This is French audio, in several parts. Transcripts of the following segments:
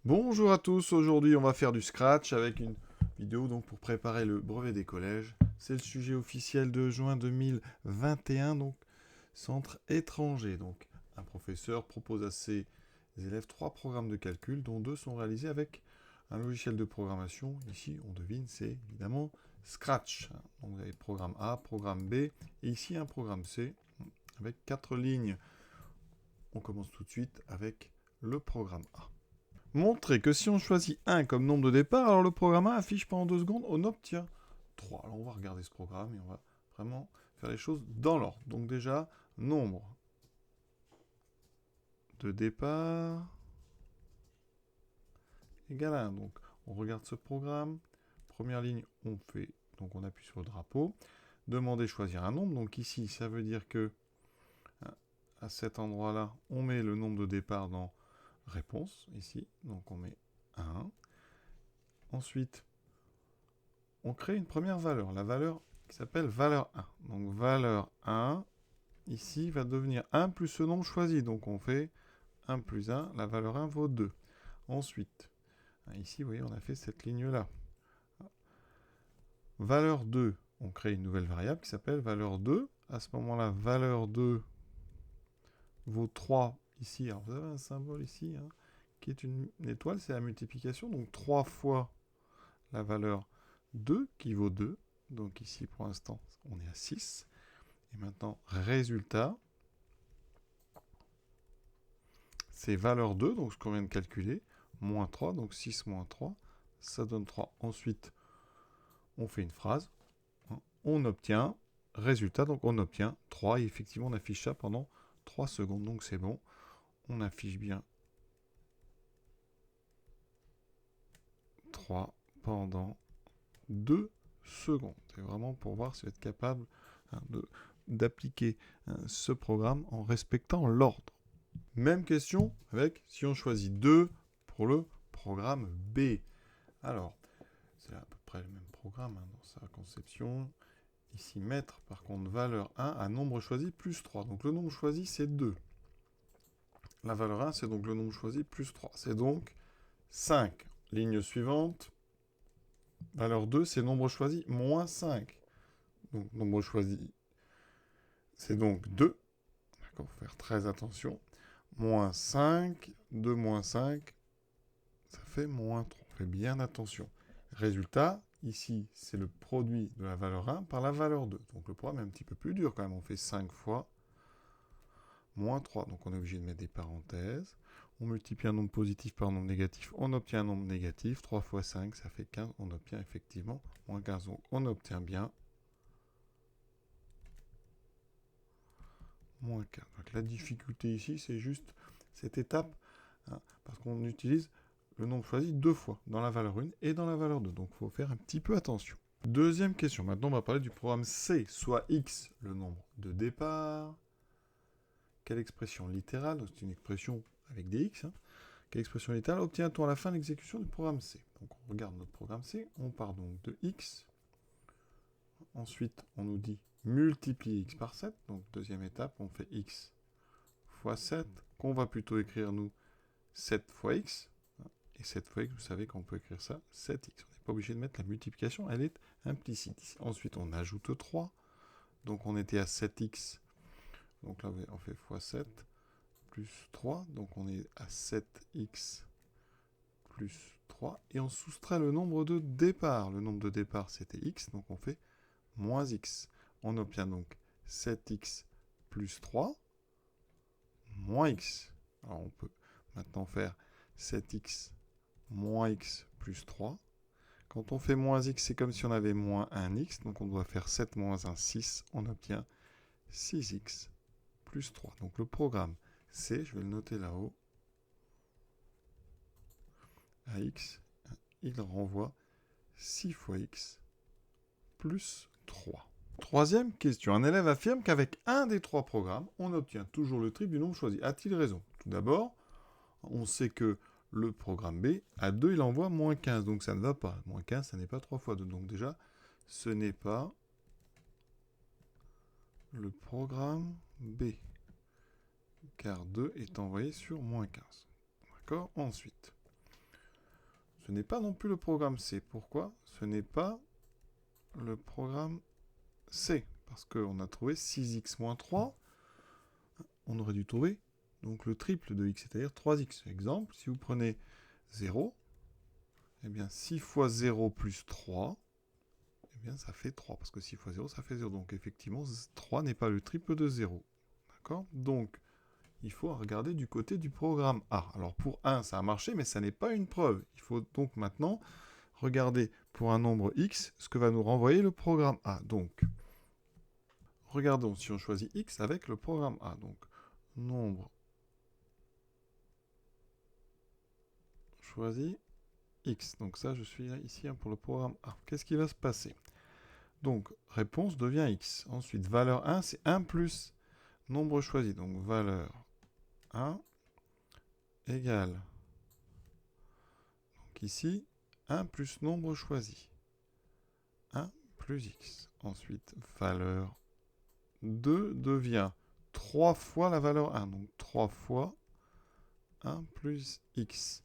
Bonjour à tous, aujourd'hui on va faire du Scratch avec une vidéo donc pour préparer le brevet des collèges. C'est le sujet officiel de juin 2021, donc centre étranger. Donc un professeur propose à ses élèves 3 programmes de calcul dont 2 sont réalisés avec un logiciel de programmation. Ici on devine, c'est évidemment Scratch. Donc vous avez programme A, programme B et ici un programme C avec 4 lignes. On commence tout de suite avec le programme A. Montrer que si on choisit 1 comme nombre de départ, alors le programme A affiche pendant 2 secondes, on obtient 3. Alors on va regarder ce programme et on va vraiment faire les choses dans l'ordre. Donc déjà, nombre de départ égale 1. Donc on regarde ce programme. Première ligne, on fait, donc on appuie sur le drapeau. Demander choisir un nombre. Donc ici, ça veut dire que à cet endroit-là, on met le nombre de départ dans réponse, ici. Donc on met 1. Ensuite, on crée une première valeur, la valeur qui s'appelle valeur 1. Donc valeur 1, ici, va devenir 1 plus ce nombre choisi. Donc on fait 1 plus 1, la valeur 1 vaut 2. Ensuite, ici, vous voyez, on a fait cette ligne-là. Valeur 2, on crée une nouvelle variable qui s'appelle valeur 2. À ce moment-là, valeur 2 vaut 3 ici. Alors vous avez un symbole ici, qui est une étoile, c'est la multiplication. Donc 3 fois la valeur 2 qui vaut 2. Donc ici, pour l'instant, on est à 6. Et maintenant, résultat, c'est valeur 2, donc ce qu'on vient de calculer, moins 3, donc 6 moins 3, ça donne 3. Ensuite, on fait une phrase, on obtient, résultat, donc on obtient 3, et effectivement, on affiche ça pendant 3 secondes, donc c'est bon. On affiche bien 3 pendant 2 secondes. C'est vraiment pour voir si vous êtes capable d'appliquer ce programme en respectant l'ordre. Même question avec si on choisit 2 pour le programme B. Alors, c'est à peu près le même programme dans sa conception. Ici, mettre par contre valeur 1 à nombre choisi plus 3. Donc le nombre choisi, c'est 2. La valeur 1, c'est donc le nombre choisi plus 3. C'est donc 5. Ligne suivante. Valeur 2, c'est nombre choisi moins 5. Donc nombre choisi, c'est donc 2. D'accord, faut faire très attention. Moins 5, 2 moins 5, ça fait moins 3. On fait bien attention. Résultat, ici, c'est le produit de la valeur 1 par la valeur 2. Donc le programme est un petit peu plus dur quand même. On fait 5 fois moins 3. Donc on est obligé de mettre des parenthèses. On multiplie un nombre positif par un nombre négatif. On obtient un nombre négatif. 3 fois 5, ça fait 15. On obtient effectivement moins 15. Donc on obtient bien moins 15. Donc la difficulté ici, c'est juste cette étape, parce qu'on utilise le nombre choisi 2 fois, dans la valeur 1 et dans la valeur 2. Donc il faut faire un petit peu attention. Deuxième question. Maintenant, on va parler du programme C, soit x, le nombre de départ. Quelle expression littérale, c'est une expression avec des x, quelle expression littérale obtient-on à la fin de l'exécution du programme C? Donc on regarde notre programme C, on part donc de x. Ensuite, on nous dit multiplier x par 7. Donc deuxième étape, on fait x fois 7, qu'on va plutôt écrire nous 7 fois x. Et 7 fois x, vous savez qu'on peut écrire ça 7x. On n'est pas obligé de mettre la multiplication, elle est implicite. Ensuite, on ajoute 3. Donc on était à 7x. Donc là, on fait fois 7 plus 3. Donc on est à 7x plus 3. Et on soustrait le nombre de départ. Le nombre de départ, c'était x. Donc on fait moins x. On obtient donc 7x plus 3 moins x. Alors on peut maintenant faire 7x moins x plus 3. Quand on fait moins x, c'est comme si on avait moins 1x. Donc on doit faire 7 moins 1, 6. On obtient 6x plus 3. Donc le programme C, je vais le noter là-haut, à x, il renvoie 6 fois x plus 3. Troisième question. Un élève affirme qu'avec un des 3 programmes, on obtient toujours le triple du nombre choisi. A-t-il raison? Tout d'abord, on sait que le programme B, à 2, il envoie moins 15. Donc ça ne va pas. Moins 15, ça n'est pas 3 fois 2. Donc déjà, ce n'est pas le programme B. Car 2 est envoyé sur moins 15. D'accord? Ensuite, Ce n'est pas non plus le programme C. Pourquoi? Ce n'est pas le programme C. Parce qu'on a trouvé 6x moins 3. On aurait dû trouver donc le triple de x, c'est-à-dire 3x. Exemple, si vous prenez 0, eh bien 6 fois 0 plus 3, eh bien ça fait 3. Parce que 6 fois 0, ça fait 0. Donc effectivement, 3 n'est pas le triple de 0. D'accord? Donc, il faut regarder du côté du programme A. Alors pour 1, ça a marché, mais ça n'est pas une preuve. Il faut donc maintenant regarder pour un nombre x ce que va nous renvoyer le programme A. Donc, regardons si on choisit x avec le programme A. Donc, nombre choisi x. Donc ça, je suis là, ici pour le programme A. Qu'est-ce qui va se passer? Donc, réponse devient x. Ensuite, valeur 1, c'est 1 plus nombre choisi. Donc, valeur 1 égale, donc ici, 1 plus nombre choisi. 1 plus x. Ensuite, valeur 2 devient 3 fois la valeur 1. Donc 3 fois 1 plus x.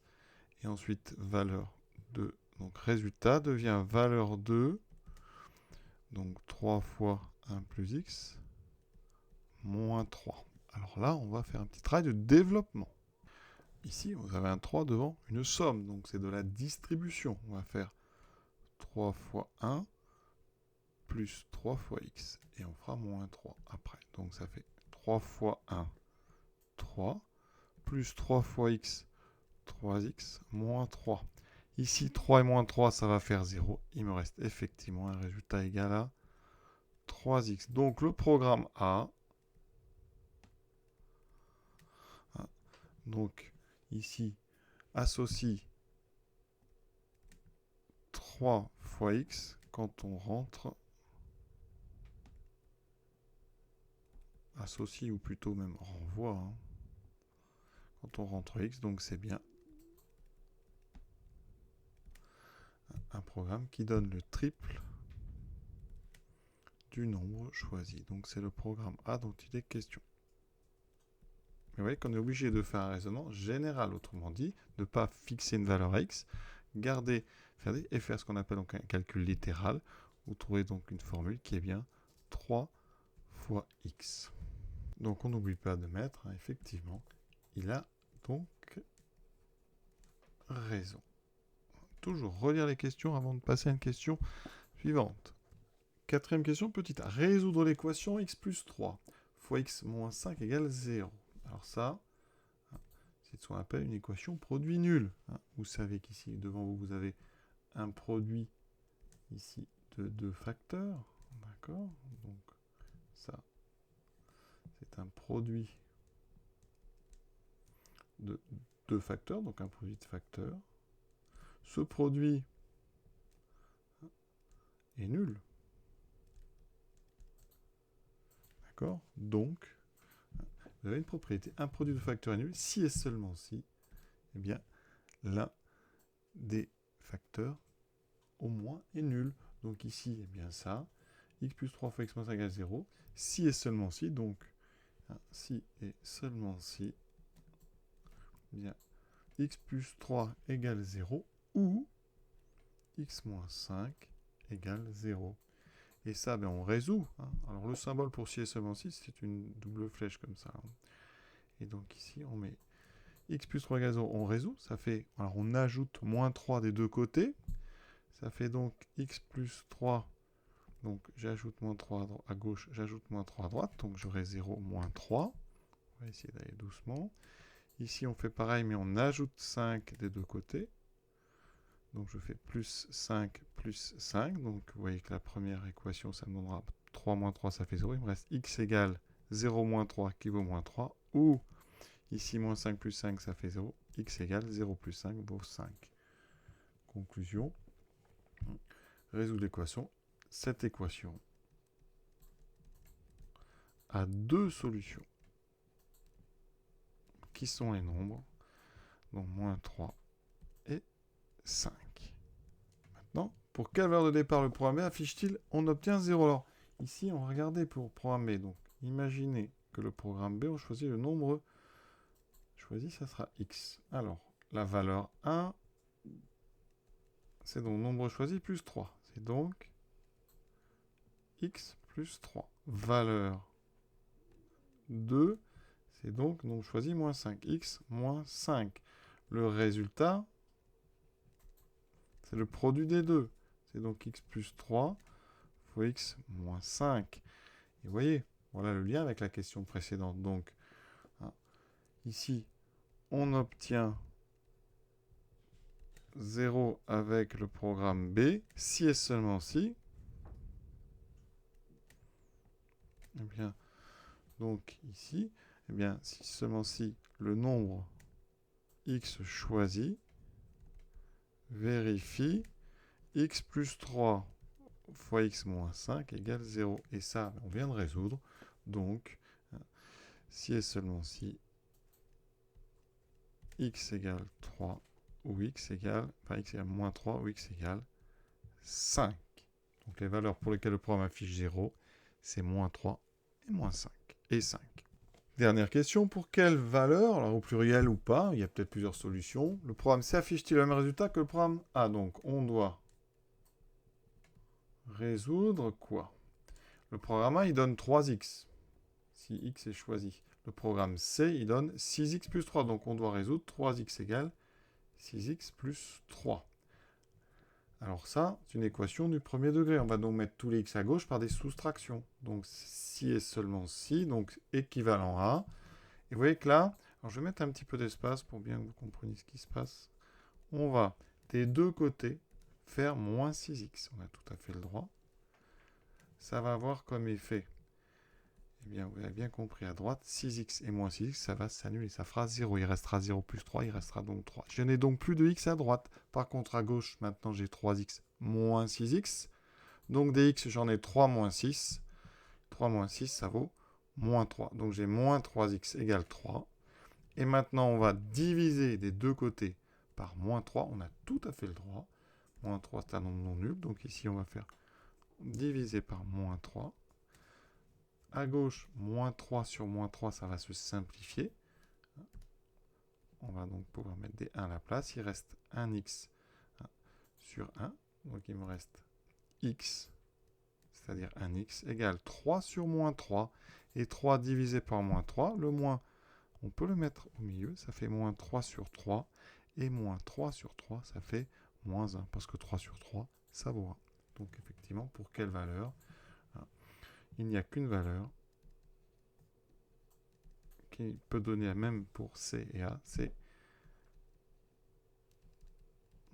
Et ensuite, valeur 2. Donc résultat devient valeur 2. Donc 3 fois 1 plus x moins 3. Alors là, on va faire un petit travail de développement. Ici, vous avez un 3 devant une somme. Donc c'est de la distribution. On va faire 3 fois 1 plus 3 fois x. Et on fera moins 3 après. Donc ça fait 3 fois 1, 3. Plus 3 fois x, 3x, moins 3. Ici, 3 et moins 3, ça va faire 0. Il me reste effectivement un résultat égal à 3x. Donc le programme A, donc ici, associe 3 fois x quand on rentre, associe ou plutôt même renvoie, quand on rentre x, donc c'est bien un programme qui donne le triple du nombre choisi. Donc c'est le programme A dont il est question. Mais vous voyez qu'on est obligé de faire un raisonnement général, autrement dit, de ne pas fixer une valeur à x, garder, et faire ce qu'on appelle donc un calcul littéral. Vous trouvez donc une formule qui est bien 3 fois x. Donc on n'oublie pas de mettre, effectivement, il a donc raison. Toujours relire les questions avant de passer à une question suivante. Quatrième question, petite a. Résoudre l'équation x plus 3 fois x moins 5 égale 0. Alors ça, c'est ce qu'on appelle une équation produit nul. Vous savez qu'ici, devant vous, vous avez un produit ici de 2 facteurs. D'accord? Donc ça, c'est un produit de 2 facteurs, donc un produit de facteurs. Ce produit est nul. D'accord? Donc, vous avez une propriété, un produit de facteurs est nul, si et seulement si, eh bien, l'un des facteurs au moins est nul. Donc ici, eh bien ça, x plus 3 fois x moins 5 égale 0, si et seulement si, donc, si et seulement si, eh bien, x plus 3 égale 0, ou x moins 5 égale 0. Et ça, ben, on résout. Alors le symbole pour si et seulement si, c'est une double flèche comme ça. Et donc ici, on met x plus 3 égale 0, on résout. Ça fait, alors on ajoute moins 3 des deux côtés. Ça fait donc x plus 3. Donc j'ajoute moins 3 à gauche, j'ajoute moins 3 à droite. Donc j'aurai 0, moins 3. On va essayer d'aller doucement. Ici, on fait pareil, mais on ajoute 5 des deux côtés. Donc je fais plus 5, plus 5. Donc vous voyez que la première équation, ça me donnera 3 moins 3, ça fait 0. Il me reste x égale 0 moins 3 qui vaut moins 3. Ou ici, moins 5 plus 5, ça fait 0. X égale 0 plus 5 vaut 5. Conclusion. Résoudre l'équation. Cette équation a deux solutions. Qui sont les nombres? Donc moins 3 et 5. Maintenant, pour quelle valeur de départ le programme B affiche-t-il? On obtient 0. Alors, ici, on va regarder pour programme B. Donc, imaginez que le programme B, on choisit le nombre choisi, ça sera x. Alors, la valeur 1 c'est donc nombre choisi plus 3. C'est donc x plus 3. Valeur 2, c'est donc nombre choisi moins 5. X moins 5. Le résultat, c'est le produit des deux. C'est donc x plus 3 fois x moins 5. Et vous voyez, voilà le lien avec la question précédente. Donc, hein, ici, on obtient 0 avec le programme B, si et seulement si. Eh bien, donc ici, eh bien, si seulement si le nombre x choisi vérifie x plus 3 fois x moins 5 égale 0. Et ça, on vient de résoudre. Donc, si et seulement si x égale 3 ou x égale, enfin x égale moins 3 ou x égale 5. Donc les valeurs pour lesquelles le programme affiche 0, c'est moins 3 et moins 5 et 5. Dernière question, pour quelle valeur, alors au pluriel ou pas, il y a peut-être plusieurs solutions, le programme C affiche-t-il le même résultat que le programme A? Donc on doit résoudre quoi? Le programme A, il donne 3x, si x est choisi. Le programme C, il donne 6x plus 3, donc on doit résoudre 3x égale 6x plus 3. Alors ça, c'est une équation du premier degré. On va donc mettre tous les x à gauche par des soustractions. Donc si et seulement si, donc équivalent à. Et vous voyez que là, alors je vais mettre un petit peu d'espace pour bien que vous compreniez ce qui se passe. On va des deux côtés faire moins 6x. On a tout à fait le droit. Ça va avoir comme effet, eh bien, vous avez bien compris à droite, 6x et moins 6x, ça va s'annuler. Ça fera 0. Il restera 0 plus 3, il restera donc 3. Je n'ai donc plus de x à droite. Par contre, à gauche, maintenant, j'ai 3x moins 6x. Donc, des x, j'en ai 3 moins 6. 3 moins 6, ça vaut moins 3. Donc, j'ai moins 3x égale 3. Et maintenant, on va diviser des deux côtés par moins 3. On a tout à fait le droit. Moins 3, c'est un nombre non nul. Donc, ici, on va faire diviser par moins 3. À gauche, moins 3 sur moins 3, ça va se simplifier. On va donc pouvoir mettre des 1 à la place. Il reste 1x sur 1. Donc il me reste x, c'est-à-dire 1x, égale 3 sur moins 3. Et 3 divisé par moins 3, le moins, on peut le mettre au milieu, ça fait moins 3 sur 3. Et moins 3 sur 3, ça fait moins 1, parce que 3 sur 3, ça vaut 1. Donc effectivement, pour quelle valeur? Il n'y a qu'une valeur qui peut donner la même pour C et A, c'est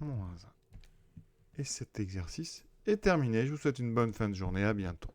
moins 1. Et cet exercice est terminé. Je vous souhaite une bonne fin de journée. À bientôt.